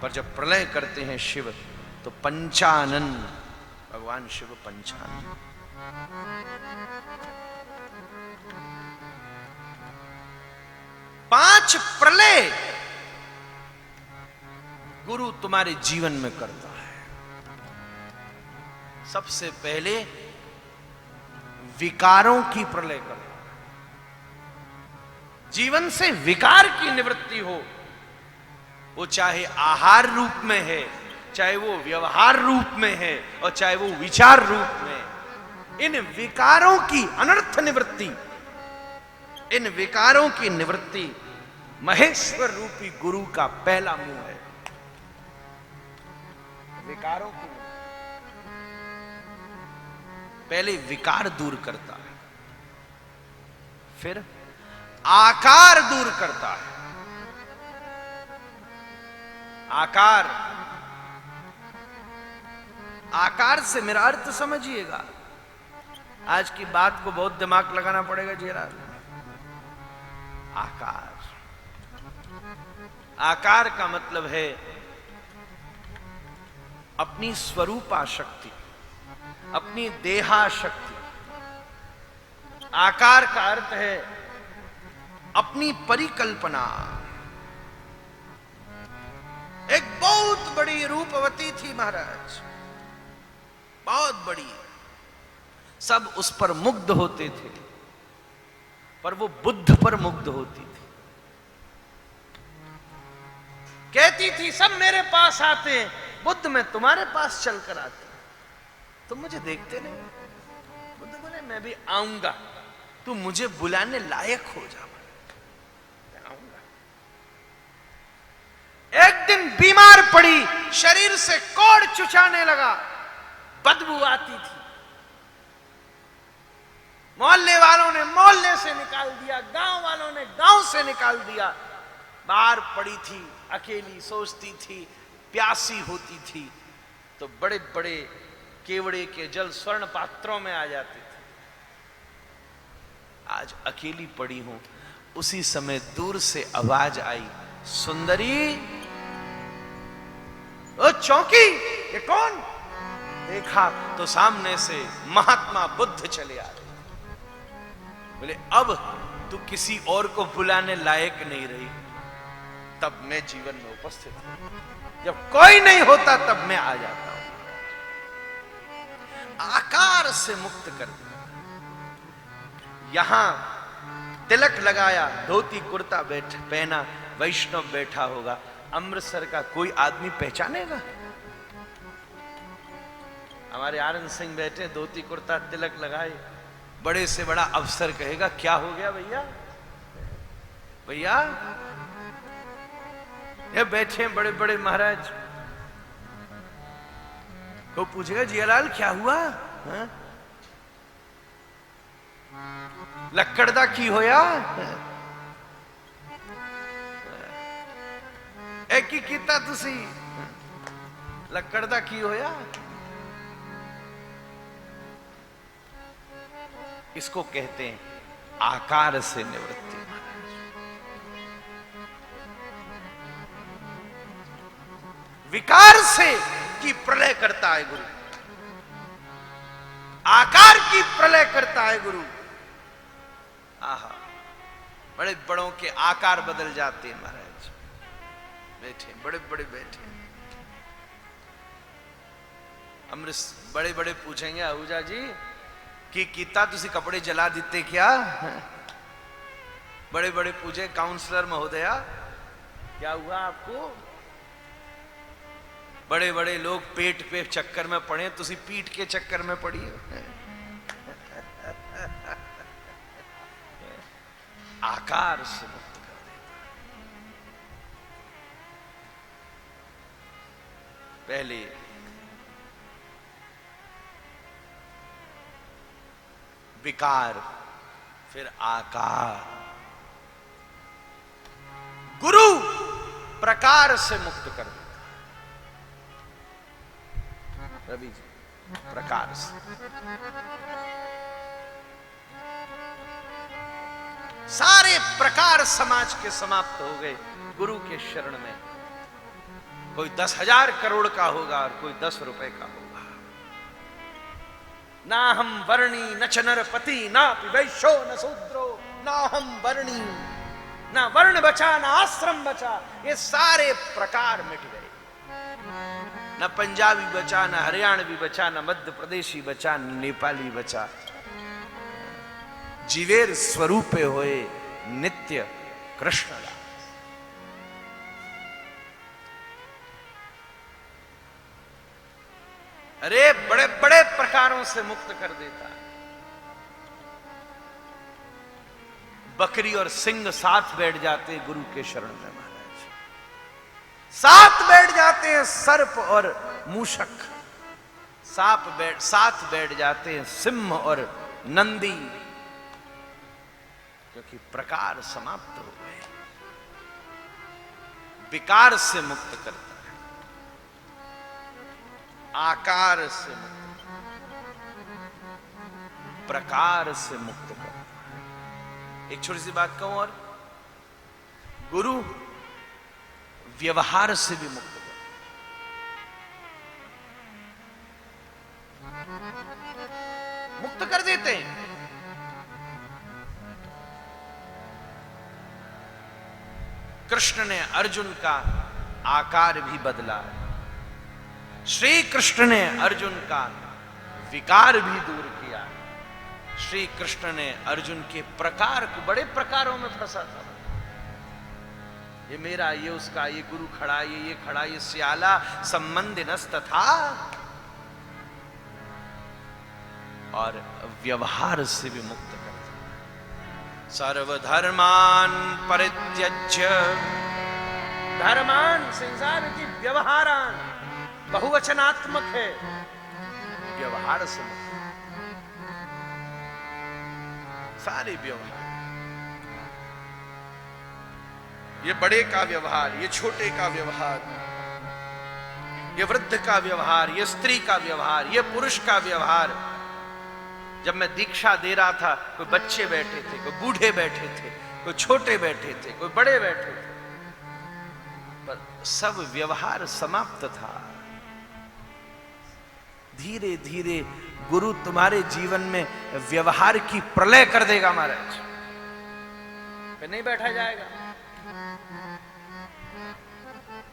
पर जब प्रलय करते हैं शिव तो पंचानन, भगवान शिव पंचानन। पांच प्रलय गुरु तुम्हारे जीवन में करता है। सबसे पहले विकारों की प्रलय करता है। जीवन से विकार की निवृत्ति हो, वो चाहे आहार रूप में है, चाहे वो व्यवहार रूप में है और चाहे वो विचार रूप में। इन विकारों की अनर्थ निवृत्ति, इन विकारों की निवृत्ति महेश्वर रूपी गुरु का पहला मुंह है। विकारों की पहले विकार दूर करता है, फिर आकार दूर करता है। आकार, आकार से मेरा अर्थ समझिएगा। आज की बात को बहुत दिमाग लगाना पड़ेगा जीरा। आकार, आकार का मतलब है अपनी स्वरूपा शक्ति, अपनी देहा शक्ति। आकार का अर्थ है अपनी परिकल्पना। एक बहुत बड़ी रूपवती थी महाराज, बहुत बड़ी, सब उस पर मुग्ध होते थे, पर वो बुद्ध पर मुग्ध होती थी। कहती थी सब मेरे पास आते, बुद्ध मैं तुम्हारे पास चलकर आती, तुम मुझे देखते नहीं। बुद्ध बोले मैं भी आऊंगा, तू मुझे बुलाने लायक हो जा, मैं आऊंगा। एक दिन बीमार पड़ी, शरीर से कोढ़ चुचाने लगा, बदबू आती थी। मोहल्ले वालों ने मोहल्ले से निकाल दिया, गांव वालों ने गांव से निकाल दिया। बाहर पड़ी थी, अकेली सोचती थी, प्यासी होती थी, तो बड़े बड़े केवड़े के जल स्वर्ण पात्रों में आ जाते थे। आज अकेली पड़ी हूं, उसी समय दूर से आवाज आई, सुंदरी ओ चौकी, ये कौन? देखा तो सामने से महात्मा बुद्ध चले आ रहे। बोले अब तू किसी और को बुलाने लायक नहीं रही, तब मैं जीवन में उपस्थित हूं। जब कोई नहीं होता तब मैं आ जाता हूं। आकार से मुक्त कर दिया। यहां तिलक लगाया, धोती कुर्ता पहना, वैष्णव बैठा होगा, अमृतसर का कोई आदमी पहचानेगा? हमारे आनंद सिंह बैठे, धोती कुर्ता तिलक लगाए, बड़े से बड़ा अफसर कहेगा क्या हो गया भैया? भैया ये बैठे बड़े बड़े महाराज, को पूछेगा जियालाल क्या हुआ? हा? लक्कड़दा की होया? है कि कीता तुसी लक्कड़ दा की होया। इसको कहते हैं आकार से निवृत्ति। विकार से की प्रलय करता है गुरु, आकार की प्रलय करता है गुरु। आहा, बड़े बड़ों के आकार बदल जाते हैं महाराज। बैठे बड़े बड़े बैठे अमृत बड़े बड़े पूछेंगे आहूजा जी कि कीता तुसी कपड़े जला देते क्या? बड़े बड़े पूछे काउंसलर महोदया क्या हुआ आपको? बड़े बड़े लोग पेट पे चक्कर में पड़े, तुसी पीठ के चक्कर में पड़ी हो। आकार से मुक्त कर देता। पहले विकार, फिर आकार। गुरु प्रकार से मुक्त कर देता। रवि जी प्रकार से सारे प्रकार समाज के समाप्त हो गए गुरु के शरण में। कोई 10,000 करोड़ का होगा और कोई 10 रुपए का होगा। ना हम वर्णी न च नरपति ना वैश्यो न शूद्रो ना हम वर्णी, ना वर्ण बचा ना आश्रम बचा। ये सारे प्रकार मिट गए। न पंजाबी बचा, न हरियाणवी बचा, न मध्य प्रदेशी बचा, न नेपाली बचा। जीवेर स्वरूपे होए नित्य कृष्णदास। अरे बड़े बड़े प्रकारों से मुक्त कर देता है। बकरी और सिंह साथ बैठ जाते हैं गुरु के शरण में महाराज। साथ बैठ जाते हैं सर्प और मूषक। साथ बैठ जाते हैं सिंह और नंदी, क्योंकि प्रकार समाप्त हो गए। विकार से मुक्त करता है, आकार से मुक्त, प्रकार से मुक्त करता है। एक छोटी सी बात कहूं और, गुरु व्यवहार से भी मुक्त करता है। मुक्त कर देते हैं। कृष्ण ने अर्जुन का आकार भी बदला। श्री कृष्ण ने अर्जुन का विकार भी दूर किया। श्री कृष्ण ने अर्जुन के प्रकार को, बड़े प्रकारों में फंसा था। ये मेरा, ये उसका, ये गुरु खड़ा, ये खड़ा, ये स्याला संबंध नस्तथा। और व्यवहार से भी मुक्त करता। सर्वधर्मान परित्यज्य, धर्मान संसार की व्यवहारान बहुवचनात्मक है। व्यवहार से सारे व्यवहार, ये बड़े का व्यवहार, ये छोटे का व्यवहार, ये वृद्ध का व्यवहार, ये स्त्री का व्यवहार, ये पुरुष का व्यवहार। जब मैं दीक्षा दे रहा था, कोई बच्चे बैठे थे, कोई बूढ़े बैठे थे, कोई छोटे बैठे थे, कोई बड़े बैठे थे, पर सब व्यवहार समाप्त था। धीरे धीरे गुरु तुम्हारे जीवन में व्यवहार की प्रलय कर देगा महाराज। फिर नहीं बैठा जाएगा,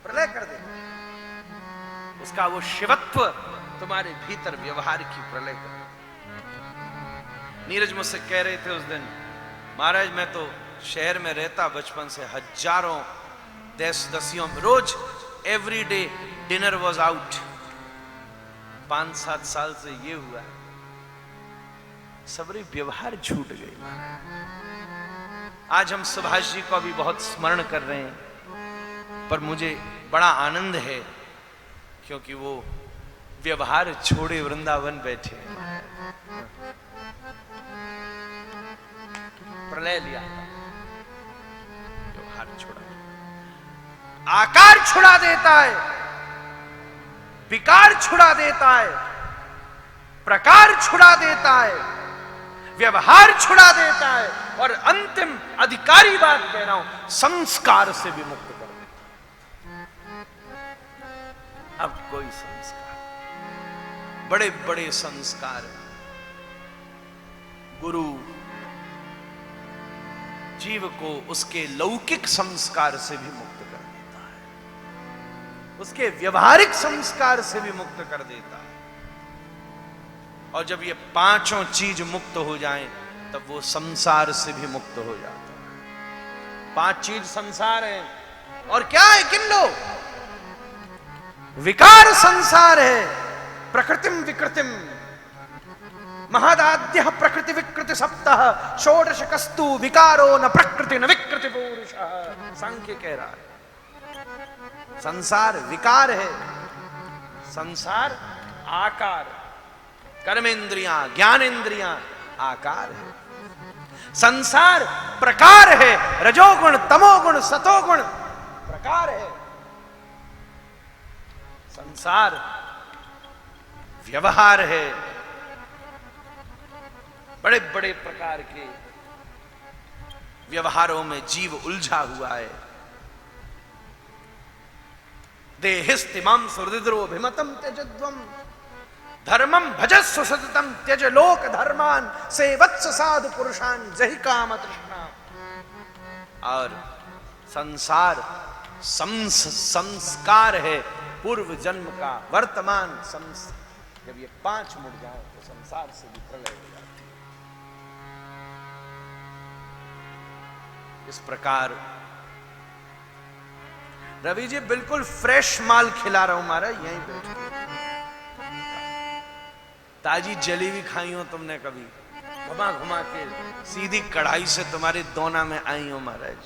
प्रलय कर देगा। उसका वो शिवत्व तुम्हारे भीतर व्यवहार की प्रलय कर। नीरज मुझसे कह रहे थे उस दिन, महाराज मैं तो शहर में रहता बचपन से, हजारों दसियों रोज every day dinner was out. 5-7 साल से ये हुआ है, सबरे व्यवहार छूट गए। आज हम सुभाष जी को भी बहुत स्मरण कर रहे हैं, पर मुझे बड़ा आनंद है क्योंकि वो व्यवहार छोड़े वृंदावन बैठे हैं। प्रलय लिया, व्यवहार छोड़ा। आकार छुड़ा देता है, विकार छुड़ा देता है, प्रकार छुड़ा देता है, व्यवहार छुड़ा देता है, और अंतिम अधिकारी बात कह रहा हूं, संस्कार से भी मुक्त कर देता है। अब कोई संस्कार, बड़े बड़े संस्कार, गुरु जीव को उसके लौकिक संस्कार से भी मुक्त कर देता है, उसके व्यवहारिक संस्कार से भी मुक्त कर देता है। और जब ये पांचों चीज मुक्त हो जाएं, तब वो संसार से भी मुक्त हो जाता है। पांच चीज संसार है, और क्या है किन लो? विकार संसार है, प्रकृतिम विकृतिम, महदाद्य प्रकृति विकृति सप्तः, षोडश कस्तु विकारो न प्रकृति न विकृति पुरुषः। सांख्य कह रहा है संसार विकार है, संसार आकार, कर्मेंद्रियां ज्ञानेंद्रियां आकार है, संसार प्रकार है, रजोगुण तमोगुण सतोगुण प्रकार है, संसार व्यवहार है, बड़े बड़े प्रकार के व्यवहारों में जीव उलझा हुआ है। देहिस्तिमं सुहृद्रोभिमतं त्यजध्वम् धर्मम भजस्व सततम त्यज लोक धर्मान सेवत्स साधु पुरुषान जहि काम तृष्णा। और संसार संस्कार है, पूर्व जन्म का वर्तमान संस्कार। जब ये पांच मुड़ जाए तो संसार से भी प्रलय हो जाती है। इस प्रकार रवि जी बिल्कुल फ्रेश माल खिला रहा हूं महाराज, यहीं बैठ के। ताजी जलेबी खाई हो तुमने कभी, घुमा घुमा के सीधी कढ़ाई से तुम्हारे दोना में आई हो महाराज।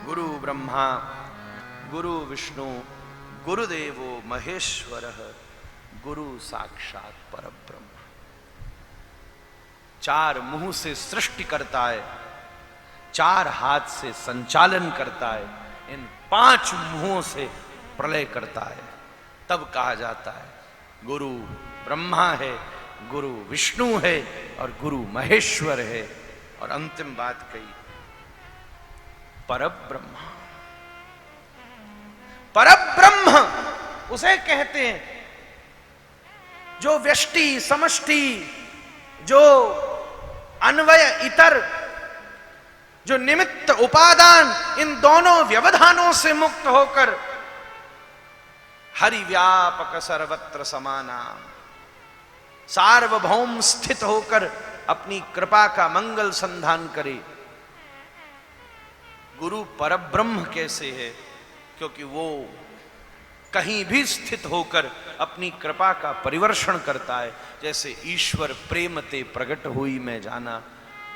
गुरु ब्रह्मा गुरु विष्णु गुरुदेवो महेश्वरः गुरु साक्षात परब्रह्म। चार मुंह से सृष्टि करता है, चार हाथ से संचालन करता है, इन पांच मुंहों से प्रलय करता है। तब कहा जाता है गुरु ब्रह्मा है, गुरु विष्णु है और गुरु महेश्वर है। और अंतिम बात कही परब्रह्म। परब्रह्म उसे कहते हैं जो व्यष्टि समष्टि, जो अन्वय इतर, जो निमित्त उपादान, इन दोनों व्यवधानों से मुक्त होकर हरि व्यापक सर्वत्र समाना, सार्वभौम स्थित होकर अपनी कृपा का मंगल संधान करे। गुरु परब्रह्म कैसे है? क्योंकि वो कहीं भी स्थित होकर अपनी कृपा का परिवर्षण करता है। जैसे ईश्वर प्रेम ते प्रकट हुई मैं जाना,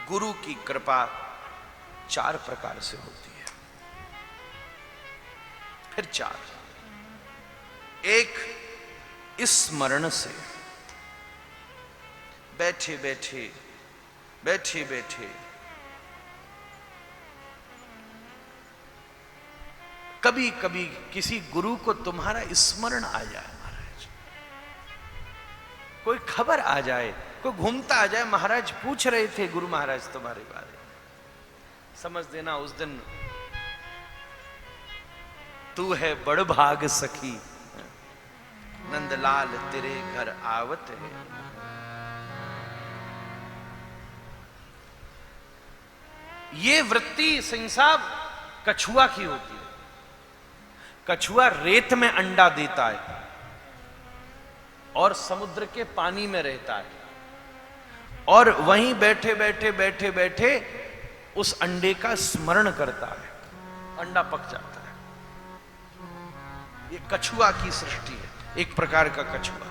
गुरु की कृपा चार प्रकार से होती है। फिर चार, एक स्मरण से, बैठे बैठे बैठे बैठे कभी कभी किसी गुरु को तुम्हारा स्मरण आ जाए महाराज, कोई खबर आ जाए, कोई घूमता आ जाए, महाराज पूछ रहे थे गुरु महाराज तुम्हारे बारे में, समझ देना उस दिन तू है बड़ भाग सखी, नंदलाल तेरे घर आवत है। ये वृत्ति सिंह साहब कछुआ की होती है। कछुआ रेत में अंडा देता है और समुद्र के पानी में रहता है, और वहीं बैठे बैठे बैठे बैठे उस अंडे का स्मरण करता है, अंडा पक जाता है। ये कछुआ की सृष्टि है, एक प्रकार का कछुआ।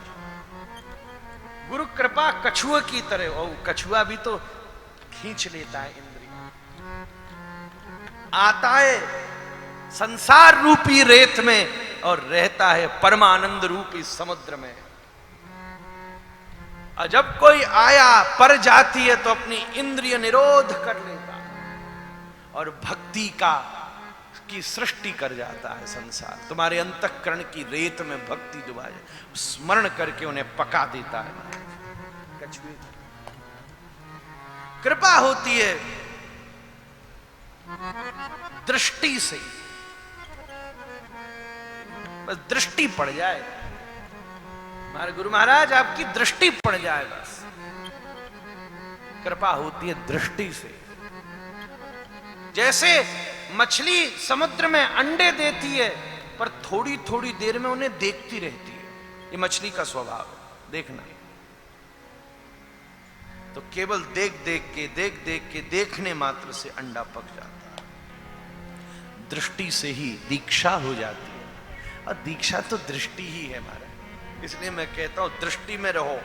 गुरु कृपा कछुआ की तरह, और कछुआ भी तो खींच लेता है इंद्रिय, आता है संसार रूपी रेत में और रहता है परमानंद रूपी समुद्र में। और जब कोई आया पर जाती है तो अपनी इंद्रिय निरोध कर लेता, और भक्ति की सृष्टि कर जाता है संसार। तुम्हारे अंतःकरण की रेत में भक्ति डुबा जाए, स्मरण करके उन्हें पका देता है। कछुए कृपा होती है दृष्टि से, बस दृष्टि पड़ जाए। हमारे गुरु महाराज आपकी दृष्टि पड़ जाए, बस कृपा होती है दृष्टि से। जैसे मछली समुद्र में अंडे देती है पर थोड़ी थोड़ी देर में उन्हें देखती रहती है, ये मछली का स्वभाव है, देखना। तो केवल देख देख के देखने मात्र से अंडा पक जाता है। दृष्टि से ही दीक्षा हो जाती है, और दीक्षा तो दृष्टि ही है हमारा। इसलिए मैं कहता हूं दृष्टि में रहो।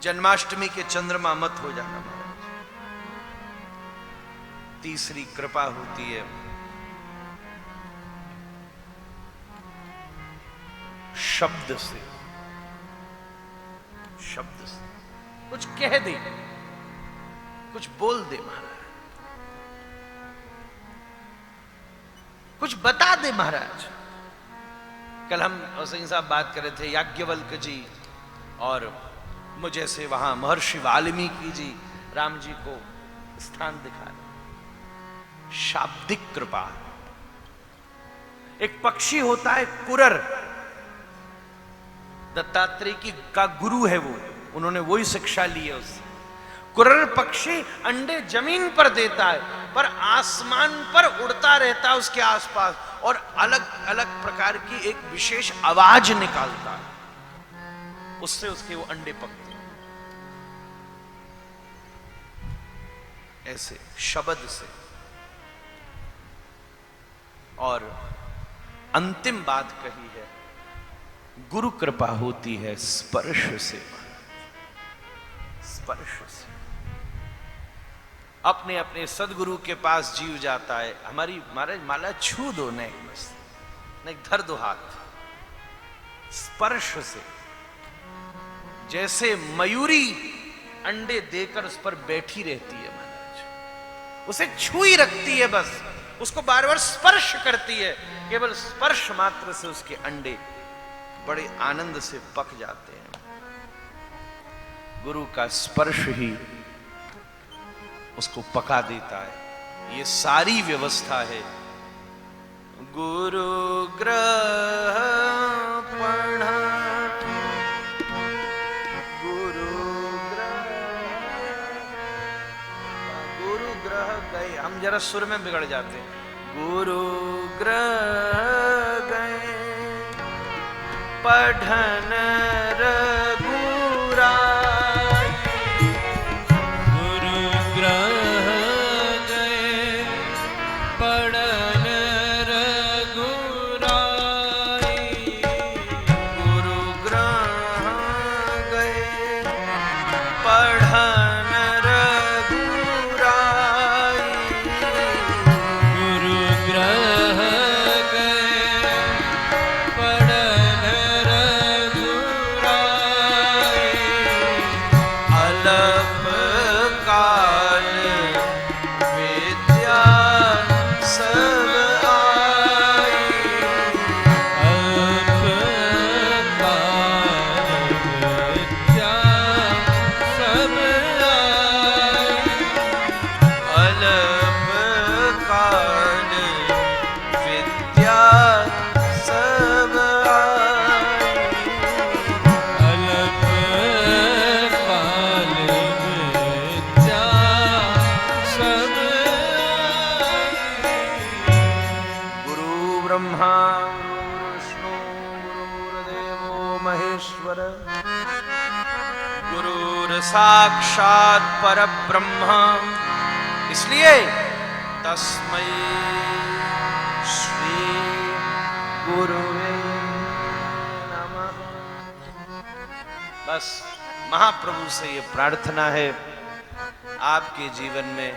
जन्माष्टमी के चंद्रमा मत हो जाना महाराज। तीसरी कृपा होती है शब्द से। शब्द से कुछ कह दे, कुछ बोल दे महाराज, कुछ बता दे महाराज। कल हम सिंह साहब बात कर रहे थे याज्ञवल्क्य जी, और मुझे से वहां महर्षि वाल्मीकि जी राम जी को स्थान दिखा रहे। शाब्दिक कृपा। एक पक्षी होता है कुरर, दत्तात्रेय की का गुरु है वो, उन्होंने वही शिक्षा ली है उससे। कुरर पक्षी अंडे जमीन पर देता है, पर आसमान पर उड़ता रहता है उसके आसपास, और अलग अलग प्रकार की एक विशेष आवाज निकालता है, उससे उसके वो अंडे पकते हैं। ऐसे शब्द से। और अंतिम बात कही है, गुरु कृपा होती है स्पर्श से। स्पर्श से अपने अपने सदगुरु के पास जीव जाता है। हमारी महाराज माला छू दो, नहीं बस नहीं धर दो हाथ। स्पर्श से, जैसे मयूरी अंडे देकर उस पर बैठी रहती है महाराज, उसे छू ही रखती है, बस उसको बार बार स्पर्श करती है। केवल स्पर्श मात्र से उसके अंडे बड़े आनंद से पक जाते हैं। गुरु का स्पर्श ही उसको पका देता है। ये सारी व्यवस्था है गुरु ग्रह पण, गुरु ग्रह गए। हम जरा सुर में बिगड़ जाते हैं। गुरु ग्रह गए पढ़न रघुरा, गुरु ग्रह गए पढ़न रघुराई। गुरु ग्रह गए पढ़न रघुराई। गुरु ग्रह गए पढ़न रघुराई। अलप काल विद्या सब आई। अल्प काल विद्या सब आई। अलप काल विद्या सब आई। अल्प काल विद्या सब आई। गुरु ब्रह्मा गुरु विष्णु गुरुर्देवो महेश्वर, गुरुर साक्षात परब्रह्म। इसलिए तस्मै श्री गुरुवे नमः। बस महाप्रभु से ये प्रार्थना है, आपके जीवन में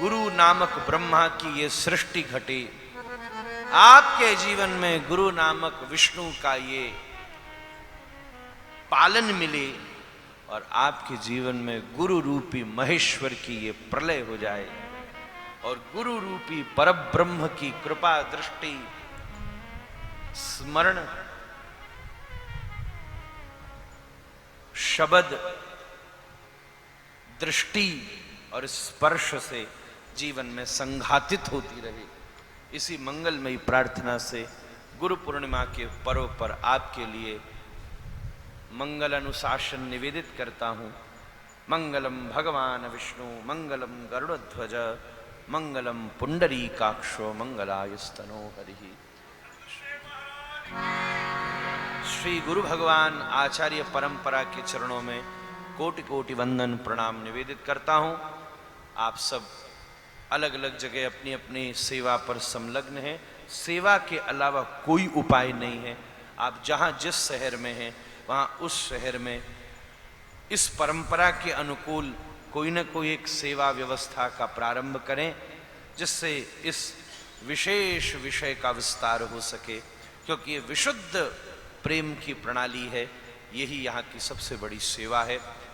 गुरु नामक ब्रह्मा की ये सृष्टि घटे, आपके जीवन में गुरु नामक विष्णु का ये पालन मिले, और आपके जीवन में गुरु रूपी महेश्वर की ये प्रलय हो जाए और गुरु रूपी परब्रह्म की कृपा दृष्टि स्मरण शब्द दृष्टि और स्पर्श से जीवन में संघातित होती रहे। इसी मंगलमयी प्रार्थना से गुरु पूर्णिमा के पर्व पर आपके लिए मंगल अनुशासन निवेदित करता हूं। मंगलम भगवान विष्णु मंगलम गरुड़ध्वज मंगलम पुंडरीकाक्षो मंगलायस्तनो हरि। श्री गुरु भगवान आचार्य परंपरा के चरणों में कोटि कोटि वंदन प्रणाम निवेदित करता हूं। आप सब अलग अलग जगह अपनी अपनी सेवा पर संलग्न हैं। सेवा के अलावा कोई उपाय नहीं है। आप जहां जिस शहर में हैं वहां उस शहर में इस परंपरा के अनुकूल कोई न कोई एक सेवा व्यवस्था का प्रारंभ करें, जिससे इस विशेष विषय का विस्तार हो सके, क्योंकि ये विशुद्ध प्रेम की प्रणाली है। यही यहाँ की सबसे बड़ी सेवा है।